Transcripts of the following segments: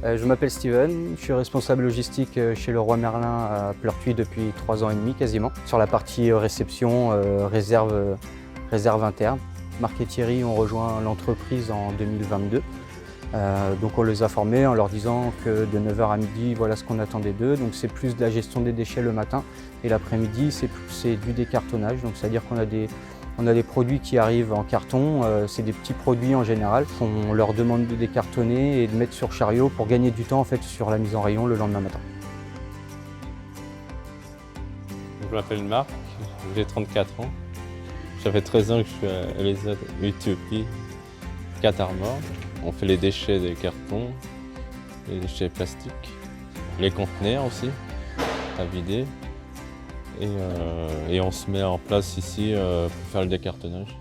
Je m'appelle Steven, je suis responsable logistique chez Leroy Merlin à Pleurtuis depuis 3 ans et demi quasiment. Sur la partie réception, réserve interne. Marc et Thierry ont rejoint l'entreprise en 2022. Donc on les a formés en leur disant que de 9 h à midi, voilà ce qu'on attendait d'eux. Donc c'est plus de la gestion des déchets le matin et l'après-midi c'est du décartonnage. Donc c'est-à-dire qu'on a des produits qui arrivent en carton, c'est des petits produits en général. On leur demande de décartonner et de mettre sur chariot pour gagner du temps en fait, sur la mise en rayon le lendemain matin. Je m'appelle Marc, j'ai 34 ans. Ça fait 13 ans que je suis à Elisa Utopie, Qatar-Mort. On fait les déchets des cartons, les déchets plastiques, les conteneurs aussi à vider. Et on se met en place ici pour faire le décartonnage.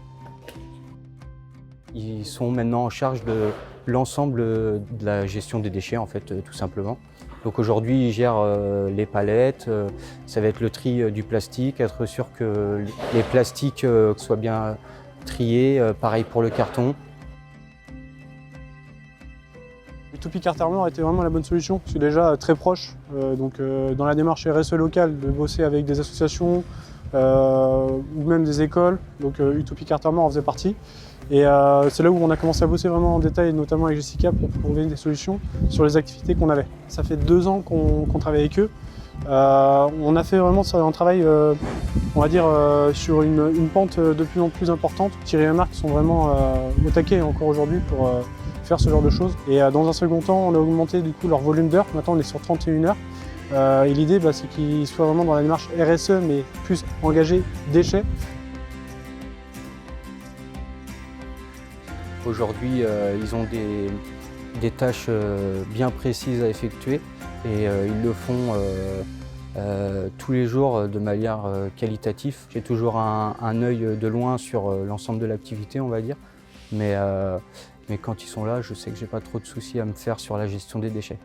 Ils sont maintenant en charge de l'ensemble de la gestion des déchets en fait, tout simplement. Donc aujourd'hui, ils gèrent les palettes, ça va être le tri du plastique, être sûr que les plastiques soient bien triés, pareil pour le carton. Utopie Qatar-Mort était vraiment la bonne solution. C'est déjà très proche, dans la démarche RSE locale, de bosser avec des associations ou même des écoles. Donc Utopie Qatar-Mort en faisait partie. Et c'est là où on a commencé à bosser vraiment en détail, notamment avec Jessica, pour trouver des solutions sur les activités qu'on avait. Ça fait 2 ans qu'on travaille avec eux. On a fait vraiment un travail, on va dire, sur une pente de plus en plus importante. Thierry et Marc sont vraiment au taquet encore aujourd'hui pour faire ce genre de choses. Et dans un second temps, on a augmenté du coup leur volume d'heures. Maintenant, on est sur 31 heures. Et l'idée, c'est qu'ils soient vraiment dans la démarche RSE, mais plus engagés déchets. Aujourd'hui, ils ont des tâches bien précises à effectuer et ils le font tous les jours de manière qualitative. J'ai toujours un œil de loin sur l'ensemble de l'activité, on va dire, mais quand ils sont là, je sais que j'ai pas trop de soucis à me faire sur la gestion des déchets.